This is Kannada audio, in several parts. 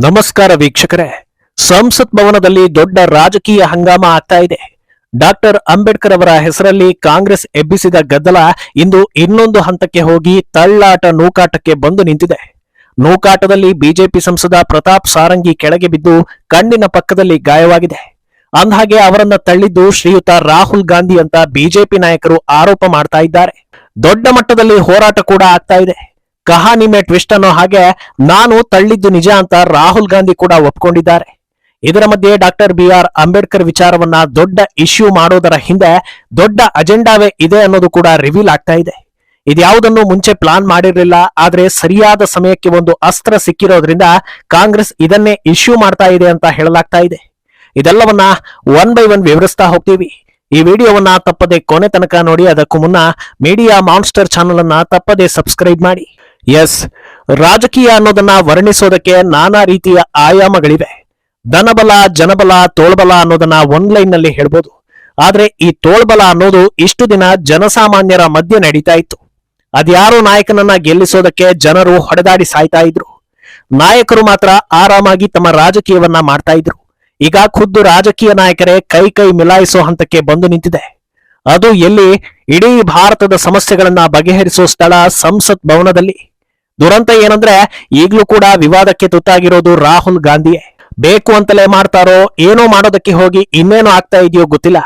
ನಮಸ್ಕಾರ ವೀಕ್ಷಕರೇ. ಸಂಸತ್ ಭವನದಲ್ಲಿ ದೊಡ್ಡ ರಾಜಕೀಯ ಹಂಗಾಮ ಆಗ್ತಾ ಇದೆ. ಡಾಕ್ಟರ್ ಅಂಬೇಡ್ಕರ್ ಅವರ ಹೆಸರಲ್ಲಿ ಕಾಂಗ್ರೆಸ್ ಎಬ್ಬಿಸಿದ ಗದ್ದಲ ಇಂದು ಇನ್ನೊಂದು ಹಂತಕ್ಕೆ ಹೋಗಿ ತಳ್ಳಾಟ ನೂಕಾಟಕ್ಕೆ ಬಂದು ನಿಂತಿದೆ. ನೂಕಾಟದಲ್ಲಿ ಬಿಜೆಪಿ ಸಂಸದ ಪ್ರತಾಪ್ ಸಾರಂಗಿ ಕೆಳಗೆ ಬಿದ್ದು ಕಣ್ಣಿನ ಪಕ್ಕದಲ್ಲಿ ಗಾಯವಾಗಿದೆ. ಅಂದಹಾಗೆ ಅವರನ್ನ ತಳ್ಳಿದ್ದು ಶ್ರೀಯುತ ರಾಹುಲ್ ಗಾಂಧಿ ಅಂತ ಬಿಜೆಪಿ ನಾಯಕರು ಆರೋಪ ಮಾಡ್ತಾ ಇದ್ದಾರೆ. ದೊಡ್ಡ ಮಟ್ಟದಲ್ಲಿ ಹೋರಾಟ ಕೂಡ ಆಗ್ತಾ ಇದೆ. ಕಹಾನಿ ಮೇ ಟ್ವಿಸ್ಟ್ ಅನ್ನೋ ಹಾಗೆ ನಾನು ತಳ್ಳಿದ್ದು ನಿಜ ಅಂತ ರಾಹುಲ್ ಗಾಂಧಿ ಕೂಡ ಒಪ್ಕೊಂಡಿದ್ದಾರೆ. ಇದರ ಮಧ್ಯೆ ಡಾಕ್ಟರ್ BR ಅಂಬೇಡ್ಕರ್ ವಿಚಾರವನ್ನ ದೊಡ್ಡ ಇಶ್ಯೂ ಮಾಡೋದರ ಹಿಂದೆ ದೊಡ್ಡ ಅಜೆಂಡಾವೇ ಇದೆ ಅನ್ನೋದು ಕೂಡ ರಿವೀಲ್ ಆಗ್ತಾ ಇದೆ. ಇದ್ಯಾವುದನ್ನು ಮುಂಚೆ ಪ್ಲಾನ್ ಮಾಡಿರಲಿಲ್ಲ, ಆದ್ರೆ ಸರಿಯಾದ ಸಮಯಕ್ಕೆ ಒಂದು ಅಸ್ತ್ರ ಸಿಕ್ಕಿರೋದ್ರಿಂದ ಕಾಂಗ್ರೆಸ್ ಇದನ್ನೇ ಇಶ್ಯೂ ಮಾಡ್ತಾ ಇದೆ ಅಂತ ಹೇಳಲಾಗ್ತಾ ಇದೆ. ಇದೆಲ್ಲವನ್ನ ಒನ್ ಬೈ ಒನ್ ವಿವರಿಸ್ತಾ ಹೋಗ್ತೀವಿ. ಈ ವಿಡಿಯೋವನ್ನ ತಪ್ಪದೆ ಕೊನೆ ತನಕ ನೋಡಿ. ಅದಕ್ಕೂ ಮುನ್ನ ಮೀಡಿಯಾ ಮಾನ್ಸ್ಟರ್ ಚಾನಲ್ ಅನ್ನ ತಪ್ಪದೆ ಸಬ್ಸ್ಕ್ರೈಬ್ ಮಾಡಿ. ಎಸ್, ರಾಜಕೀಯ ಅನ್ನೋದನ್ನ ವರ್ಣಿಸೋದಕ್ಕೆ ನಾನಾ ರೀತಿಯ ಆಯಾಮಗಳಿವೆ. ಧನಬಲ, ಜನಬಲ, ತೋಳ್ಬಲ ಅನ್ನೋದನ್ನ ಲೈನ್ ನಲ್ಲಿ ಹೇಳ್ಬೋದು. ಆದ್ರೆ ಈ ತೋಳ್ಬಲ ಅನ್ನೋದು ಇಷ್ಟು ದಿನ ಜನಸಾಮಾನ್ಯರ ಮಧ್ಯೆ ನಡೀತಾ ಇತ್ತು. ಅದ್ಯಾರೋ ನಾಯಕನನ್ನ ಗೆಲ್ಲಿಸೋದಕ್ಕೆ ಜನರು ಹೊಡೆದಾಡಿ ಸಾಯ್ತಾ ಇದ್ರು. ನಾಯಕರು ಮಾತ್ರ ಆರಾಮಾಗಿ ತಮ್ಮ ರಾಜಕೀಯವನ್ನ ಮಾಡ್ತಾ ಇದ್ರು. ಈಗ ಖುದ್ದು ರಾಜಕೀಯ ನಾಯಕರೇ ಕೈ ಮಿಲಾಯಿಸೋ ಹಂತಕ್ಕೆ ಬಂದು ನಿಂತಿದೆ. ಅದು ಎಲ್ಲಿ? ಇಡೀ ಭಾರತದ ಸಮಸ್ಯೆಗಳನ್ನ ಬಗೆಹರಿಸೋ ಸ್ಥಳ ಸಂಸತ್ ಭವನದಲ್ಲಿ. ದುರಂತ ಏನಂದ್ರೆ ಈಗ್ಲೂ ಕೂಡ ವಿವಾದಕ್ಕೆ ತುತ್ತಾಗಿರೋದು ರಾಹುಲ್ ಗಾಂಧಿಯೇ. ಬೇಕು ಅಂತಲೇ ಮಾಡ್ತಾರೋ ಏನೋ ಮಾಡೋದಕ್ಕೆ ಹೋಗಿ ಇನ್ನೇನೋ ಆಗ್ತಾ ಇದೆಯೋ ಗೊತ್ತಿಲ್ಲ.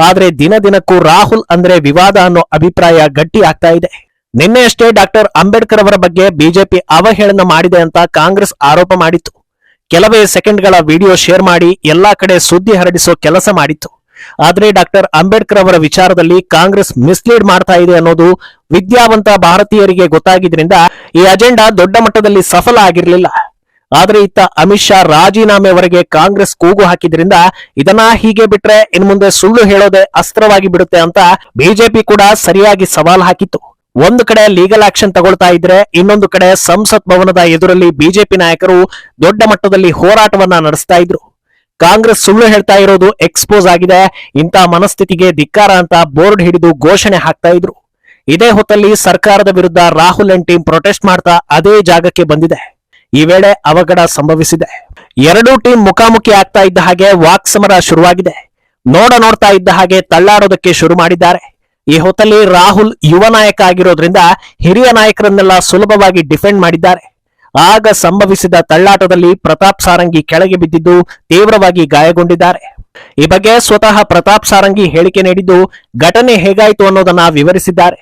ಆದ್ರೆ ದಿನ ದಿನಕ್ಕೂ ರಾಹುಲ್ ಅಂದ್ರೆ ವಿವಾದ ಅನ್ನೋ ಅಭಿಪ್ರಾಯ ಗಟ್ಟಿ ಆಗ್ತಾ ಇದೆ. ನಿನ್ನೆಯಷ್ಟೇ ಡಾಕ್ಟರ್ ಅಂಬೇಡ್ಕರ್ ಅವರ ಬಗ್ಗೆ ಬಿಜೆಪಿ ಅವಹೇಳನ ಮಾಡಿದೆ ಅಂತ ಕಾಂಗ್ರೆಸ್ ಆರೋಪ ಮಾಡಿತ್ತು. ಕೆಲವೇ ಸೆಕೆಂಡ್ಗಳ ವಿಡಿಯೋ ಶೇರ್ ಮಾಡಿ ಎಲ್ಲಾ ಕಡೆ ಸುದ್ದಿ ಹರಡಿಸೋ ಕೆಲಸ ಮಾಡಿತ್ತು. ಆದ್ರೆ ಡಾಕ್ಟರ್ ಅಂಬೇಡ್ಕರ್ ಅವರ ವಿಚಾರದಲ್ಲಿ ಕಾಂಗ್ರೆಸ್ ಮಿಸ್ಲೀಡ್ ಮಾಡ್ತಾ ಇದೆ ಅನ್ನೋದು ವಿದ್ಯಾವಂತ ಭಾರತೀಯರಿಗೆ ಗೊತ್ತಾಗಿದ್ರಿಂದ ಈ ಅಜೆಂಡಾ ದೊಡ್ಡ ಮಟ್ಟದಲ್ಲಿ ಸಫಲ ಆಗಿರಲಿಲ್ಲ. ಆದ್ರೆ ಇತ್ತ ಅಮಿತ್ ಶಾ ರಾಜೀನಾಮೆವರೆಗೆ ಕಾಂಗ್ರೆಸ್ ಕೂಗು ಹಾಕಿದ್ರಿಂದ ಇದನ್ನ ಹೀಗೆ ಬಿಟ್ರೆ ಇನ್ ಮುಂದೆ ಸುಳ್ಳು ಹೇಳೋದೇ ಅಸ್ತ್ರವಾಗಿ ಬಿಡುತ್ತೆ ಅಂತ ಬಿಜೆಪಿ ಕೂಡ ಸರಿಯಾಗಿ ಸವಾಲ್ ಹಾಕಿತ್ತು. ಒಂದು ಕಡೆ ಲೀಗಲ್ ಆಕ್ಷನ್ ತಗೊಳ್ತಾ ಇದ್ರೆ, ಇನ್ನೊಂದು ಕಡೆ ಸಂಸತ್ ಭವನದ ಎದುರಲ್ಲಿ ಬಿಜೆಪಿ ನಾಯಕರು ದೊಡ್ಡ ಮಟ್ಟದಲ್ಲಿ ಹೋರಾಟವನ್ನ ನಡೆಸ್ತಾ ಇದ್ರು. ಕಾಂಗ್ರೆಸ್ ಸುಳ್ಳು ಹೇಳ್ತಾ ಇರೋದು ಎಕ್ಸ್ಪೋಸ್ ಆಗಿದೆ, ಇಂಥ ಮನಸ್ಥಿತಿಗೆ ಧಿಕ್ಕಾರ ಅಂತ ಬೋರ್ಡ್ ಹಿಡಿದು ಘೋಷಣೆ ಹಾಕ್ತಾ ಇದ್ರು. ಇದೇ ಹೊತ್ತಲ್ಲಿ ಸರ್ಕಾರದ ವಿರುದ್ಧ ರಾಹುಲ್ ಅಂಡ್ ಟೀಮ್ ಪ್ರೊಟೆಸ್ಟ್ ಮಾಡ್ತಾ ಅದೇ ಜಾಗಕ್ಕೆ ಬಂದಿದೆ. ಈ ವೇಳೆ ಅವಘಡ ಸಂಭವಿಸಿದೆ. ಎರಡೂ ಟೀಮ್ ಮುಖಾಮುಖಿ ಆಗ್ತಾ ಇದ್ದ ಹಾಗೆ ವಾಕ್ಸಮರ ಶುರುವಾಗಿದೆ. ನೋಡ್ತಾ ಇದ್ದ ಹಾಗೆ ತಳ್ಳಾಡೋದಕ್ಕೆ ಶುರು ಮಾಡಿದ್ದಾರೆ. ಈ ಹೊತ್ತಲ್ಲಿ ರಾಹುಲ್ ಯುವ ನಾಯಕ ಆಗಿರೋದ್ರಿಂದ ಹಿರಿಯ ನಾಯಕರನ್ನೆಲ್ಲ ಸುಲಭವಾಗಿ ಡಿಫೆಂಡ್ ಮಾಡಿದ್ದಾರೆ. ಆಗ ಸಂಭವಿಸಿದ ತಳ್ಳಾಟದಲ್ಲಿ ಪ್ರತಾಪ್ ಸಾರಂಗಿ ಕೆಳಗೆ ಬಿದ್ದಿದ್ದು ತೀವ್ರವಾಗಿ ಗಾಯಗೊಂಡಿದ್ದಾರೆ. ಈ ಬಗ್ಗೆ ಸ್ವತಃ ಪ್ರತಾಪ್ ಸಾರಂಗಿ ಹೇಳಿಕೆ ನೀಡಿದ್ದು ಘಟನೆ ಹೇಗಾಯಿತು ಅನ್ನೋದನ್ನ ವಿವರಿಸಿದ್ದಾರೆ.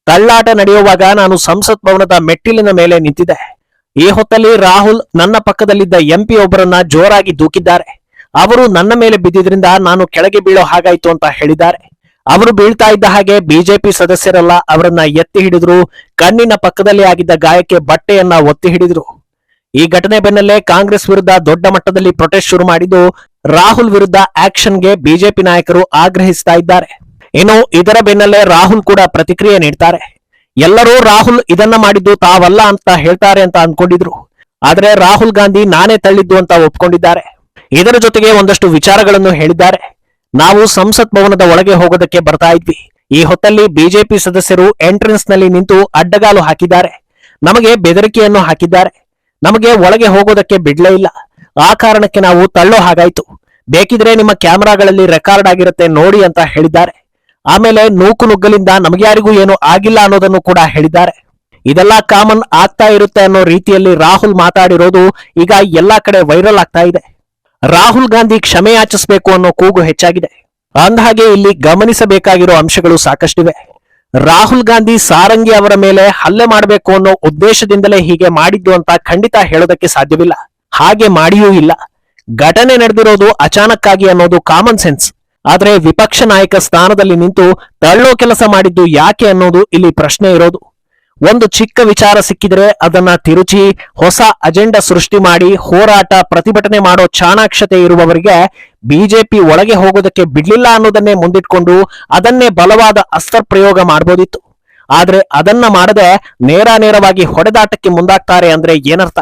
ತಳ್ಳಾಟ ನಡೆಯುವಾಗ ನಾನು ಸಂಸತ್ ಭವನದ ಮೆಟ್ಟಿಲಿನ ಮೇಲೆ ನಿಂತಿದ್ದೆ. ಈ ಹೊತ್ತಲ್ಲಿ ರಾಹುಲ್ ನನ್ನ ಪಕ್ಕದಲ್ಲಿದ್ದ MP ಒಬ್ಬರನ್ನ ಜೋರಾಗಿ ದೂಕಿದ್ದಾರೆ. ಅವರು ನನ್ನ ಮೇಲೆ ಬಿದ್ದಿದ್ರಿಂದ ನಾನು ಕೆಳಗೆ ಬೀಳೋ ಹಾಗಾಯ್ತು ಅಂತ ಹೇಳಿದ್ದಾರೆ. ಅವರು ಬೀಳ್ತಾ ಇದ್ದ ಹಾಗೆ ಬಿಜೆಪಿ ಸದಸ್ಯರೆಲ್ಲ ಅವರನ್ನ ಎತ್ತಿ ಹಿಡಿದ್ರು. ಕಣ್ಣಿನ ಪಕ್ಕದಲ್ಲಿ ಆಗಿದ್ದ ಗಾಯಕ್ಕೆ ಬಟ್ಟೆಯನ್ನ ಒತ್ತಿ ಹಿಡಿದ್ರು. ಈ ಘಟನೆ ಬೆನ್ನಲ್ಲೇ ಕಾಂಗ್ರೆಸ್ ವಿರುದ್ಧ ದೊಡ್ಡ ಮಟ್ಟದಲ್ಲಿ ಪ್ರೊಟೆಸ್ಟ್ ಶುರು ಮಾಡಿದ್ದು ರಾಹುಲ್ ವಿರುದ್ಧ ಆಕ್ಷನ್ಗೆ ಬಿಜೆಪಿ ನಾಯಕರು ಆಗ್ರಹಿಸ್ತಾ ಇದ್ದಾರೆ. ಇನ್ನು ಇದರ ಬೆನ್ನಲ್ಲೇ ರಾಹುಲ್ ಕೂಡ ಪ್ರತಿಕ್ರಿಯೆ ನೀಡ್ತಾರೆ. ಎಲ್ಲರೂ ರಾಹುಲ್ ಇದನ್ನ ಮಾಡಿದ್ದು ತಾವಲ್ಲ ಅಂತ ಹೇಳ್ತಾರೆ ಅಂತ ಅನ್ಕೊಂಡಿದ್ರು. ಆದ್ರೆ ರಾಹುಲ್ ಗಾಂಧಿ ನಾನೇ ತಳ್ಳಿದ್ದು ಅಂತ ಒಪ್ಕೊಂಡಿದ್ದಾರೆ. ಇದರ ಜೊತೆಗೆ ಒಂದಷ್ಟು ವಿಚಾರಗಳನ್ನು ಹೇಳಿದ್ದಾರೆ. ನಾವು ಸಂಸತ್ ಭವನದ ಒಳಗೆ ಹೋಗೋದಕ್ಕೆ ಬರ್ತಾ ಇದ್ವಿ. ಈ ಹೊತ್ತಲ್ಲಿ ಬಿಜೆಪಿ ಸದಸ್ಯರು ಎಂಟ್ರೆನ್ಸ್ ನಲ್ಲಿ ನಿಂತು ಅಡ್ಡಗಾಲು ಹಾಕಿದ್ದಾರೆ. ನಮಗೆ ಬೆದರಿಕೆಯನ್ನು ಹಾಕಿದ್ದಾರೆ. ನಮಗೆ ಒಳಗೆ ಹೋಗೋದಕ್ಕೆ ಬಿಡ್ಲೇ ಇಲ್ಲ. ಆ ಕಾರಣಕ್ಕೆ ನಾವು ತಳ್ಳೋ ಹಾಗಾಯ್ತು. ಬೇಕಿದ್ರೆ ನಿಮ್ಮ ಕ್ಯಾಮೆರಾಗಳಲ್ಲಿ ರೆಕಾರ್ಡ್ ಆಗಿರುತ್ತೆ ನೋಡಿ ಅಂತ ಹೇಳಿದ್ದಾರೆ. ಆಮೇಲೆ ನೂಕು ನುಗ್ಗಲಿಂದ ನಮಗ್ಯಾರಿಗೂ ಏನು ಆಗಿಲ್ಲ ಅನ್ನೋದನ್ನು ಕೂಡ ಹೇಳಿದ್ದಾರೆ. ಇದೆಲ್ಲ ಕಾಮನ್ ಆಗ್ತಾ ಇರುತ್ತೆ ಅನ್ನೋ ರೀತಿಯಲ್ಲಿ ರಾಹುಲ್ ಮಾತಾಡಿರೋದು ಈಗ ಎಲ್ಲಾ ಕಡೆ ವೈರಲ್ ಆಗ್ತಾ ಇದೆ. ರಾಹುಲ್ ಗಾಂಧಿ ಕ್ಷಮೆ ಯಾಚಿಸಬೇಕು ಅನ್ನೋ ಕೂಗು ಹೆಚ್ಚಾಗಿದೆ. ಅಂದಹಾಗೆ ಇಲ್ಲಿ ಗಮನಿಸಬೇಕಾಗಿರೋ ಅಂಶಗಳು ಸಾಕಷ್ಟಿವೆ. ರಾಹುಲ್ ಗಾಂಧಿ ಸಾರಂಗಿ ಅವರ ಮೇಲೆ ಹಲ್ಲೆ ಮಾಡಬೇಕು ಅನ್ನೋ ಉದ್ದೇಶದಿಂದಲೇ ಹೀಗೆ ಮಾಡಿದ್ದು ಅಂತ ಖಂಡಿತ ಹೇಳೋದಕ್ಕೆ ಸಾಧ್ಯವಿಲ್ಲ. ಹಾಗೆ ಮಾಡಿಯೂ ಇಲ್ಲ. ಘಟನೆ ನಡೆದಿರೋದು ಅಚಾನಕ್ಕಾಗಿ ಅನ್ನೋದು ಕಾಮನ್ ಸೆನ್ಸ್. ಆದ್ರೆ ವಿಪಕ್ಷ ನಾಯಕ ಸ್ಥಾನದಲ್ಲಿ ನಿಂತು ತಳ್ಳೋ ಕೆಲಸ ಮಾಡಿದ್ದು ಯಾಕೆ ಅನ್ನೋದು ಇಲ್ಲಿ ಪ್ರಶ್ನೆ ಇರೋದು. ಒಂದು ಚಿಕ್ಕ ವಿಚಾರ ಸಿಕ್ಕಿದ್ರೆ ಅದನ್ನ ತಿರುಚಿ ಹೊಸ ಅಜೆಂಡಾ ಸೃಷ್ಟಿ ಮಾಡಿ ಹೋರಾಟ ಪ್ರತಿಭಟನೆ ಮಾಡೋ ಚಾಣಾಕ್ಷತೆ ಇರುವವರಿಗೆ ಬಿಜೆಪಿ ಒಳಗೆ ಹೋಗೋದಕ್ಕೆ ಬಿಡ್ಲಿಲ್ಲ ಅನ್ನೋದನ್ನೇ ಮುಂದಿಟ್ಕೊಂಡು ಅದನ್ನೇ ಬಲವಾದ ಅಸ್ತ್ರ ಪ್ರಯೋಗ ಮಾಡಬಹುದಿತ್ತು. ಆದ್ರೆ ಅದನ್ನ ಮಾಡದೆ ನೇರವಾಗಿ ಹೊಡೆದಾಟಕ್ಕೆ ಮುಂದಾಗ್ತಾರೆ ಅಂದ್ರೆ ಏನರ್ಥ?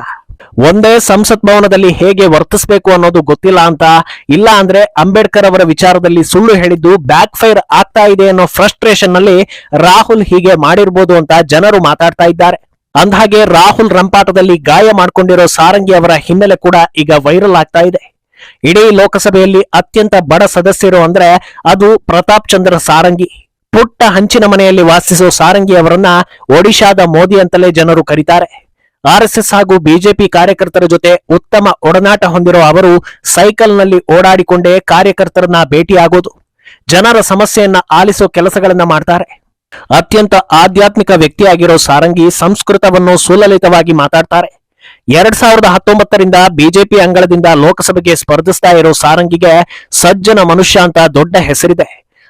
ಒಂದೇ ಸಂಸತ್ ಭವನದಲ್ಲಿ ಹೇಗೆ ವರ್ತಿಸಬೇಕು ಅನ್ನೋದು ಗೊತ್ತಿಲ್ಲ ಅಂತ, ಇಲ್ಲ ಅಂದ್ರೆ ಅಂಬೇಡ್ಕರ್ ಅವರ ವಿಚಾರದಲ್ಲಿ ಸುಳ್ಳು ಹೇಳಿದ್ದು ಬ್ಯಾಕ್ ಫೈರ್ ಆಗ್ತಾ ಇದೆ ಅನ್ನೋ ಫ್ರಸ್ಟ್ರೇಷನ್ ನಲ್ಲಿ ರಾಹುಲ್ ಹೀಗೆ ಮಾಡಿರ್ಬೋದು ಅಂತ ಜನರು ಮಾತಾಡ್ತಾ ಇದ್ದಾರೆ. ಅಂದಹಾಗೆ ರಾಹುಲ್ ರಂಪಾಟದಲ್ಲಿ ಗಾಯ ಮಾಡಿಕೊಂಡಿರೋ ಸಾರಂಗಿ ಅವರ ಹಿನ್ನೆಲೆ ಕೂಡ ಈಗ ವೈರಲ್ ಆಗ್ತಾ ಇದೆ. ಇಡೀ ಲೋಕಸಭೆಯಲ್ಲಿ ಅತ್ಯಂತ ಬಡ ಸದಸ್ಯರು ಅಂದ್ರೆ ಅದು ಪ್ರತಾಪ್ ಚಂದ್ರ ಸಾರಂಗಿ. ಪುಟ್ಟ ಹಂಚಿನ ಮನೆಯಲ್ಲಿ ವಾಸಿಸೋ ಸಾರಂಗಿ ಅವರನ್ನ ಒಡಿಶಾದ ಮೋದಿ ಅಂತಲೇ ಜನರು ಕರೀತಾರೆ. ಆರ್ಎಸ್ಎಸ್ ಹಾಗೂ ಬಿಜೆಪಿ ಕಾರ್ಯಕರ್ತರ ಜೊತೆ ಉತ್ತಮ ಒಡನಾಟ ಹೊಂದಿರೋ ಅವರು ಸೈಕಲ್ನಲ್ಲಿ ಓಡಾಡಿಕೊಂಡೇ ಕಾರ್ಯಕರ್ತರನ್ನ ಭೇಟಿಯಾಗೋದು, ಜನರ ಸಮಸ್ಯೆಯನ್ನ ಆಲಿಸೋ ಕೆಲಸಗಳನ್ನ ಮಾಡ್ತಾರೆ. ಅತ್ಯಂತ ಆಧ್ಯಾತ್ಮಿಕ ವ್ಯಕ್ತಿಯಾಗಿರೋ ಸಾರಂಗಿ ಸಂಸ್ಕೃತವನ್ನು ಸುಲಲಿತವಾಗಿ ಮಾತಾಡ್ತಾರೆ. 2019ರಿಂದ ಬಿಜೆಪಿ ಅಂಗಳದಿಂದ ಲೋಕಸಭೆಗೆ ಸ್ಪರ್ಧಿಸ್ತಾ ಇರೋ ಸಾರಂಗಿಗೆ ಸಜ್ಜನ ಮನುಷ್ಯ ಅಂತ ದೊಡ್ಡ ಹೆಸರಿದೆ.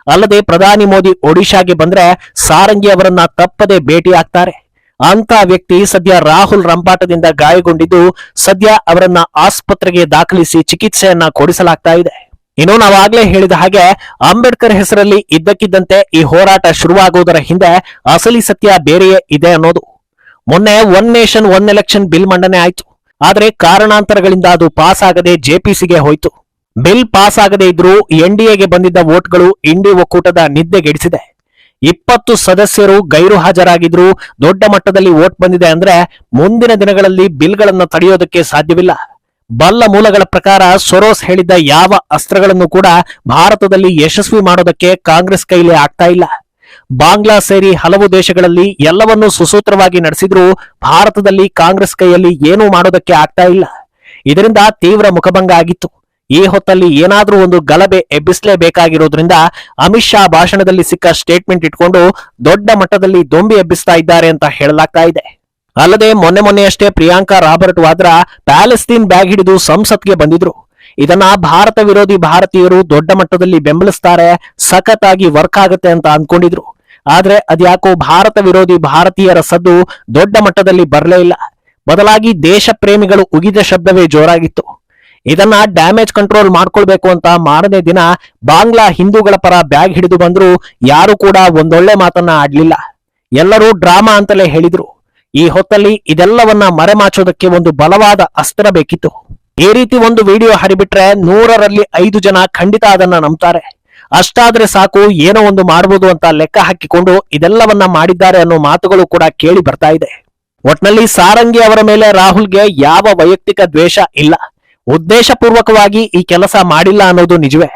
ಅಲ್ಲದೆ ಪ್ರಧಾನಿ ಮೋದಿ ಒಡಿಶಾಗೆ ಬಂದ್ರೆ ಸಾರಂಗಿ ಅವರನ್ನ ತಪ್ಪದೆ ಭೇಟಿ ಆಗ್ತಾರೆ. ಅಂತ ವ್ಯಕ್ತಿ ಸದ್ಯ ರಾಹುಲ್ ರಂಪಾಟದಿಂದ ಗಾಯಗೊಂಡಿದ್ದು ಸದ್ಯ ಅವರನ್ನ ಆಸ್ಪತ್ರೆಗೆ ದಾಖಲಿಸಿ ಚಿಕಿತ್ಸೆಯನ್ನ ಕೊಡಿಸಲಾಗ್ತಾ ಇದೆ. ಇನ್ನು ನಾವಾಗ್ಲೇ ಹೇಳಿದ ಹಾಗೆ ಅಂಬೇಡ್ಕರ್ ಹೆಸರಲ್ಲಿ ಇದ್ದಕ್ಕಿದ್ದಂತೆ ಈ ಹೋರಾಟ ಶುರುವಾಗುವುದರ ಹಿಂದೆ ಅಸಲಿ ಸತ್ಯ ಬೇರೆಯೇ ಇದೆ ಅನ್ನೋದು. ಮೊನ್ನೆ one nation one election bill ಮಂಡನೆ ಆಯ್ತು. ಆದ್ರೆ ಕಾರಣಾಂತರಗಳಿಂದ ಅದು ಪಾಸ್ ಆಗದೆ ಜೆಪಿಸಿಗೆ ಹೋಯ್ತು. ಬಿಲ್ ಪಾಸ್ ಆಗದೆ ಇದ್ರೂ ಎನ್ಡಿಎಗೆ ಬಂದಿದ್ದ ವೋಟ್ಗಳು ಇಂಡಿ ಒಕ್ಕೂಟದ ನಿದ್ದೆಗೆಡಿಸಿದೆ. 20 ಸದಸ್ಯರು ಗೈರು ಹಾಜರಾಗಿದ್ರು ದೊಡ್ಡ ಮಟ್ಟದಲ್ಲಿ ವೋಟ್ ಬಂದಿದೆ ಅಂದ್ರೆ ಮುಂದಿನ ದಿನಗಳಲ್ಲಿ ಬಿಲ್ಗಳನ್ನ ತಡೆಯೋದಕ್ಕೆ ಸಾಧ್ಯವಿಲ್ಲ. ಬಲ್ಲ ಮೂಲಗಳ ಪ್ರಕಾರ ಸೊರೋಸ್ ಹೇಳಿದ್ದ ಯಾವ ಅಸ್ತ್ರಗಳನ್ನು ಕೂಡ ಭಾರತದಲ್ಲಿ ಯಶಸ್ವಿ ಮಾಡೋದಕ್ಕೆ ಕಾಂಗ್ರೆಸ್ ಕೈಲಿ ಆಗ್ತಾ ಇಲ್ಲ. ಬಾಂಗ್ಲಾ ಸೇರಿ ಹಲವು ದೇಶಗಳಲ್ಲಿ ಎಲ್ಲವನ್ನೂ ಸುಸೂತ್ರವಾಗಿ ನಡೆಸಿದ್ರೂ ಭಾರತದಲ್ಲಿ ಕಾಂಗ್ರೆಸ್ ಕೈಯಲ್ಲಿ ಏನೂ ಮಾಡೋದಕ್ಕೆ ಆಗ್ತಾ ಇಲ್ಲ. ಇದರಿಂದ ತೀವ್ರ ಮುಖಭಂಗ ಆಗಿತ್ತು. ಈ ಹೊತ್ತಲ್ಲಿ ಏನಾದ್ರೂ ಒಂದು ಗಲಭೆ ಎಬ್ಬಿಸಲೇಬೇಕಾಗಿರೋದ್ರಿಂದ ಅಮಿತ್ ಶಾ ಭಾಷಣದಲ್ಲಿ ಸಿಕ್ಕ ಸ್ಟೇಟ್ಮೆಂಟ್ ಇಟ್ಕೊಂಡು ದೊಡ್ಡ ಮಟ್ಟದಲ್ಲಿ ದೊಂಬಿ ಎಬ್ಬಿಸ್ತಾ ಇದ್ದಾರೆ ಅಂತ ಹೇಳಲಾಗ್ತಾ ಇದೆ. ಅಲ್ಲದೆ ಮೊನ್ನೆಯಷ್ಟೇ Priyanka Robert Vadra Palestine bag ಹಿಡಿದು ಸಂಸತ್ಗೆ ಬಂದಿದ್ರು. ಇದನ್ನ ಭಾರತ ವಿರೋಧಿ ಭಾರತೀಯರು ದೊಡ್ಡ ಮಟ್ಟದಲ್ಲಿ ಬೆಂಬಲಿಸ್ತಾರೆ, ಸಖತ್ತಾಗಿ ವರ್ಕ್ ಆಗುತ್ತೆ ಅಂತ ಅಂದ್ಕೊಂಡಿದ್ರು. ಆದ್ರೆ ಅದ್ಯಾಕೋ ಭಾರತ ವಿರೋಧಿ ಭಾರತೀಯರ ಸದ್ದು ದೊಡ್ಡ ಮಟ್ಟದಲ್ಲಿ ಬರಲೇ ಇಲ್ಲ. ಬದಲಾಗಿ ದೇಶ ಪ್ರೇಮಿಗಳು ಉಗಿದ ಶಬ್ದವೇ ಜೋರಾಗಿತ್ತು. ಇದನ್ನ ಡ್ಯಾಮೇಜ್ ಕಂಟ್ರೋಲ್ ಮಾಡ್ಕೊಳ್ಬೇಕು ಅಂತ ಮಾರನೇ ದಿನ ಬಾಂಗ್ಲಾ ಹಿಂದೂಗಳ ಪರ ಬ್ಯಾಗ್ ಹಿಡಿದು ಬಂದ್ರು ಯಾರು ಕೂಡ ಒಂದೊಳ್ಳೆ ಮಾತನ್ನ ಆಡ್ಲಿಲ್ಲ. ಎಲ್ಲರೂ ಡ್ರಾಮಾ ಅಂತಲೇ ಹೇಳಿದ್ರು. ಈ ಹೊತ್ತಲ್ಲಿ ಇದೆಲ್ಲವನ್ನ ಮರೆಮಾಚೋದಕ್ಕೆ ಒಂದು ಬಲವಾದ ಅಸ್ತ್ರ ಬೇಕಿತ್ತು. ಈ ರೀತಿ ಒಂದು ವಿಡಿಯೋ ಹರಿಬಿಟ್ರೆ 100ರಲ್ಲಿ 5 ಜನ ಖಂಡಿತ ಅದನ್ನ ನಂಬ್ತಾರೆ. ಅಷ್ಟಾದ್ರೆ ಸಾಕು, ಏನೋ ಒಂದು ಮಾಡಬಹುದು ಅಂತ ಲೆಕ್ಕ ಹಾಕಿಕೊಂಡು ಇದೆಲ್ಲವನ್ನ ಮಾಡಿದ್ದಾರೆ ಅನ್ನೋ ಮಾತುಗಳು ಕೂಡ ಕೇಳಿ ಬರ್ತಾ ಇದೆ. ಒಟ್ನಲ್ಲಿ ಸಾರಂಗಿ ಅವರ ಮೇಲೆ ರಾಹುಲ್ಗೆ ಯಾವ ವೈಯಕ್ತಿಕ ದ್ವೇಷ ಇಲ್ಲ. ಉದ್ದೇಶಪೂರ್ವಕವಾಗಿ ಈ ಕೆಲಸ ಮಾಡಿಲ್ಲ ಅನ್ನೋದು ನಿಜವೇ.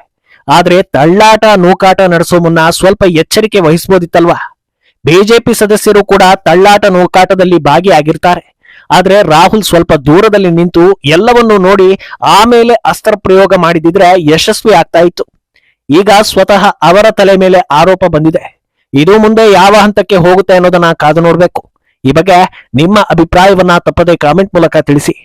ಆದ್ರೆ ತಳ್ಳಾಟ ನೂಕಾಟ ನಡೆಸೋ ಮುನ್ನ ಸ್ವಲ್ಪ ಎಚ್ಚರಿಕೆ ವಹಿಸಬಹುದಿತ್ತಲ್ವಾ? ಬಿಜೆಪಿ ಸದಸ್ಯರು ಕೂಡ ತಳ್ಳಾಟ ನೂಕಾಟದಲ್ಲಿ ಭಾಗಿಯಾಗಿರ್ತಾರೆ. ಆದ್ರೆ ರಾಹುಲ್ ಸ್ವಲ್ಪ ದೂರದಲ್ಲಿ ನಿಂತು ಎಲ್ಲವನ್ನೂ ನೋಡಿ ಆಮೇಲೆ ಅಸ್ತ್ರ ಪ್ರಯೋಗ ಮಾಡಿದಿದ್ರೆ ಯಶಸ್ವಿ ಆಗ್ತಾ ಇತ್ತು. ಈಗ ಸ್ವತಃ ಅವರ ತಲೆ ಮೇಲೆ ಆರೋಪ ಬಂದಿದೆ. ಇದು ಮುಂದೆ ಯಾವ ಹಂತಕ್ಕೆ ಹೋಗುತ್ತೆ ಅನ್ನೋದನ್ನ ಕಾದು ನೋಡ್ಬೇಕು. ಈ ಬಗ್ಗೆ ನಿಮ್ಮ ಅಭಿಪ್ರಾಯವನ್ನ ತಪ್ಪದೆ ಕಾಮೆಂಟ್ ಮೂಲಕ ತಿಳಿಸಿ.